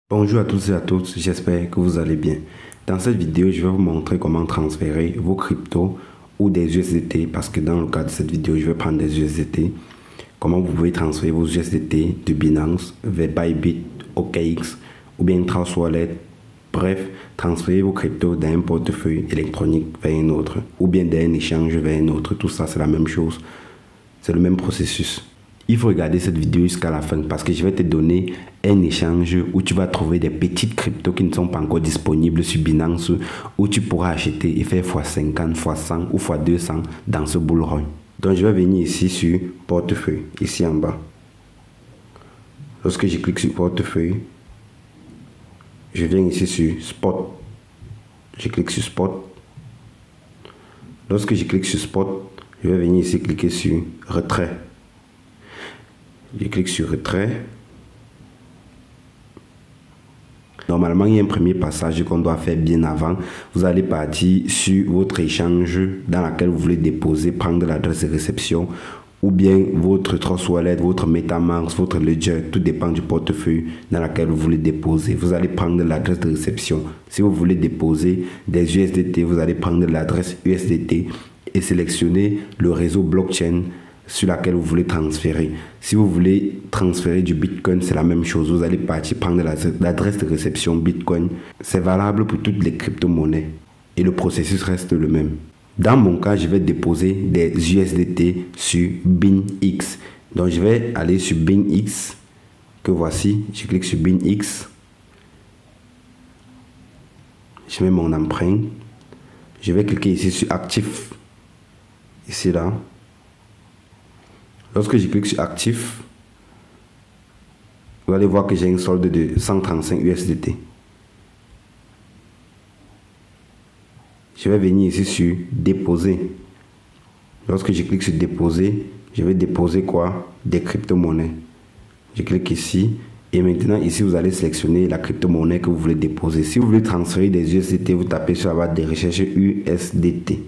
Bonjour à tous et à toutes, j'espère que vous allez bien. Dans cette vidéo, je vais vous montrer comment transférer vos cryptos ou des USDT parce que dans le cas de cette vidéo, je vais prendre des USDT. Comment vous pouvez transférer vos USDT de Binance vers Bybit, OKX ou bien Trust Wallet. Bref, transférer vos cryptos d'un portefeuille électronique vers un autre ou bien d'un échange vers un autre. Tout ça, c'est la même chose. C'est le même processus. Il faut regarder cette vidéo jusqu'à la fin parce que je vais te donner un échange où tu vas trouver des petites cryptos qui ne sont pas encore disponibles sur Binance où tu pourras acheter et faire x50, x100 ou x200 dans ce bull run. Donc je vais venir ici sur portefeuille, ici en bas. Lorsque je clique sur portefeuille, je viens ici sur spot. Je clique sur spot. Lorsque je clique sur spot, je vais venir ici cliquer sur retrait. Je clique sur retrait. Normalement, il y a un premier passage qu'on doit faire bien avant. Vous allez partir sur votre échange dans lequel vous voulez déposer, prendre l'adresse de réception ou bien votre Trust Wallet, votre MetaMask, votre Ledger, tout dépend du portefeuille dans lequel vous voulez déposer. Vous allez prendre l'adresse de réception. Si vous voulez déposer des USDT, vous allez prendre l'adresse USDT et sélectionner le réseau blockchain sur laquelle vous voulez transférer. Si vous voulez transférer du Bitcoin, c'est la même chose. Vous allez partir prendre l'adresse de réception Bitcoin. C'est valable pour toutes les crypto-monnaies. Et le processus reste le même. Dans mon cas, je vais déposer des USDT sur BingX. Donc, je vais aller sur BingX, que voici. Je clique sur BingX. Je mets mon empreinte. Je vais cliquer ici sur Actif. Ici, là. Lorsque je clique sur Actif, vous allez voir que j'ai une solde de 135 USDT. Je vais venir ici sur Déposer. Lorsque je clique sur Déposer, je vais déposer quoi? Des crypto-monnaies. Je clique ici et maintenant ici vous allez sélectionner la crypto-monnaie que vous voulez déposer. Si vous voulez transférer des USDT, vous tapez sur la barre de recherche USDT.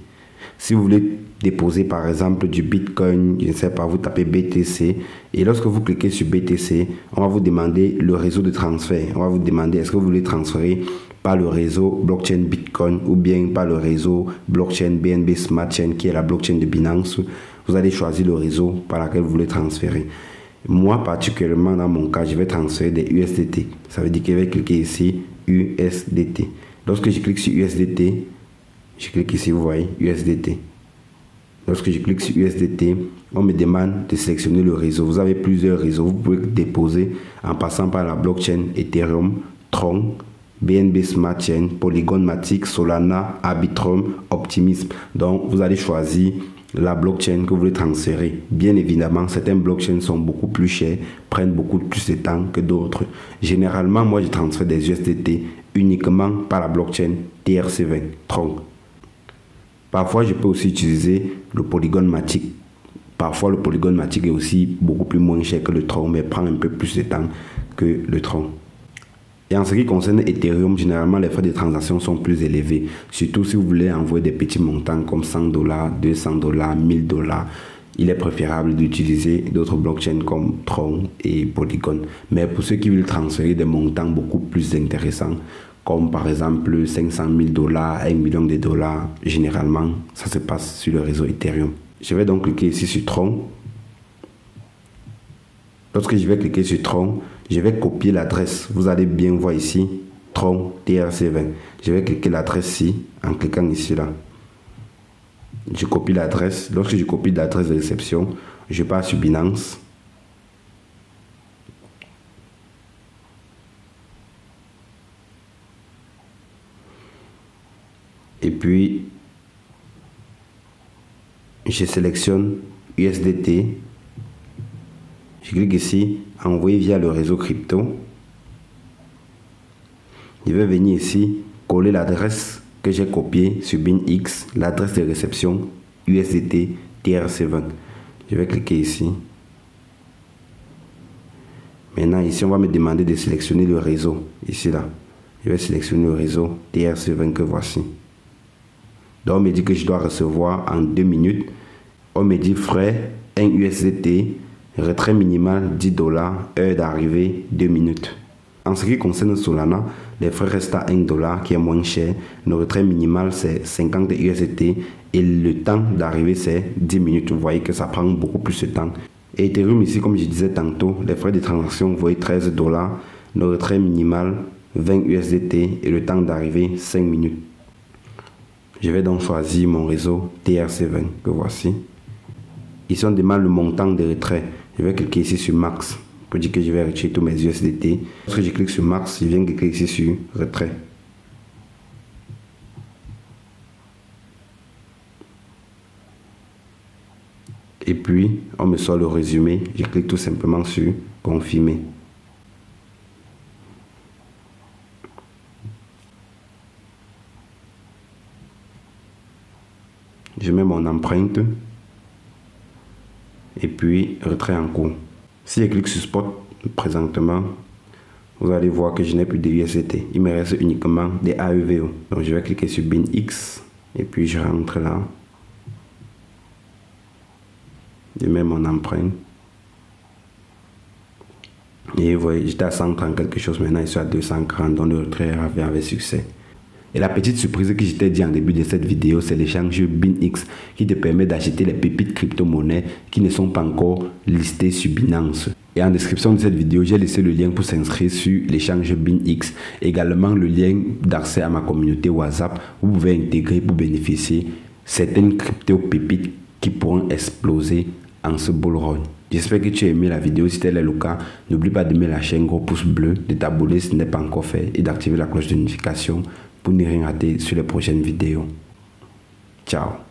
Si vous voulez déposer par exemple du Bitcoin, je ne sais pas, vous tapez BTC et lorsque vous cliquez sur BTC, on va vous demander le réseau de transfert. On va vous demander est-ce que vous voulez transférer par le réseau blockchain Bitcoin ou bien par le réseau blockchain BNB Smart Chain qui est la blockchain de Binance. Vous allez choisir le réseau par lequel vous voulez transférer. Moi particulièrement dans mon cas, je vais transférer des USDT. Ça veut dire que je vais cliquer ici USDT. Lorsque je clique sur USDT, je clique ici, vous voyez, USDT. Lorsque je clique sur USDT, on me demande de sélectionner le réseau. Vous avez plusieurs réseaux. Vous pouvez déposer en passant par la blockchain Ethereum, Tron, BNB Smart Chain, Polygon Matic, Solana, Arbitrum, Optimism. Donc, vous allez choisir la blockchain que vous voulez transférer. Bien évidemment, certaines blockchains sont beaucoup plus chères, prennent beaucoup plus de temps que d'autres. Généralement, moi, je transfère des USDT uniquement par la blockchain TRC20, Tron. Parfois, je peux aussi utiliser le Polygon Matic. Parfois, le Polygon Matic est aussi beaucoup plus moins cher que le Tron, mais prend un peu plus de temps que le Tron. Et en ce qui concerne Ethereum, généralement, les frais de transaction sont plus élevés. Surtout si vous voulez envoyer des petits montants comme $100, $200, $1000. Il est préférable d'utiliser d'autres blockchains comme Tron et Polygon. Mais pour ceux qui veulent transférer des montants beaucoup plus intéressants, comme par exemple 500 000 $, 1 million de dollars, généralement, ça se passe sur le réseau Ethereum. Je vais donc cliquer ici sur Tron. Lorsque je vais cliquer sur Tron, je vais copier l'adresse. Vous allez bien voir ici, Tron TRC20. Je vais cliquer l'adresse ici, en cliquant ici là. Je copie l'adresse. Lorsque je copie l'adresse de réception, je pars sur Binance. Et puis, je sélectionne USDT. Je clique ici, envoyer via le réseau crypto. Je vais venir ici, coller l'adresse que j'ai copiée sur BingX, l'adresse de réception USDT TRC20. Je vais cliquer ici. Maintenant, ici, on va me demander de sélectionner le réseau. Ici, là. Je vais sélectionner le réseau TRC20 que voici. Donc, on me dit que je dois recevoir en 2 minutes. On me dit frais, 1 USDT, retrait minimal $10, heure d'arrivée 2 minutes. En ce qui concerne Solana, les frais restent à $1 qui est moins cher. Le retrait minimal c'est 50 USDT et le temps d'arrivée c'est 10 minutes. Vous voyez que ça prend beaucoup plus de temps. Et Ethereum ici, comme je disais tantôt, les frais de transaction, vous voyez $13. Le retrait minimal 20 USDT et le temps d'arrivée 5 minutes. Je vais donc choisir mon réseau TRC20 que voici. Ici on demande le montant de retrait. Je vais cliquer ici sur Max pour dire que je vais retirer tous mes USDT. Lorsque je clique sur Max, je viens cliquer ici sur Retrait. Et puis, on me sort le résumé. Je clique tout simplement sur Confirmer. Je mets mon empreinte. Et puis, retrait en cours. Si je clique sur Spot présentement, vous allez voir que je n'ai plus de USDT. Il me reste uniquement des AEVO. Donc, je vais cliquer sur BinX. Et puis, je rentre là. Je mets mon empreinte. Et vous voyez, j'étais à 130 quelque chose. Maintenant, je suis à 240. Donc, le retrait avait avec succès. Et la petite surprise que je t'ai dit en début de cette vidéo, c'est l'échange BinX qui te permet d'acheter les pépites crypto-monnaies qui ne sont pas encore listées sur Binance. Et en description de cette vidéo, j'ai laissé le lien pour s'inscrire sur l'échange BinX. Également le lien d'accès à ma communauté WhatsApp où vous pouvez intégrer pour bénéficier certaines crypto-pépites qui pourront exploser en ce bull run. J'espère que tu as aimé la vidéo. Si tel est le cas, n'oublie pas d'aimer la chaîne, gros pouce bleu, de t'abonner si ce n'est pas encore fait et d'activer la cloche de notification pour ne rien rater sur les prochaines vidéos. Ciao.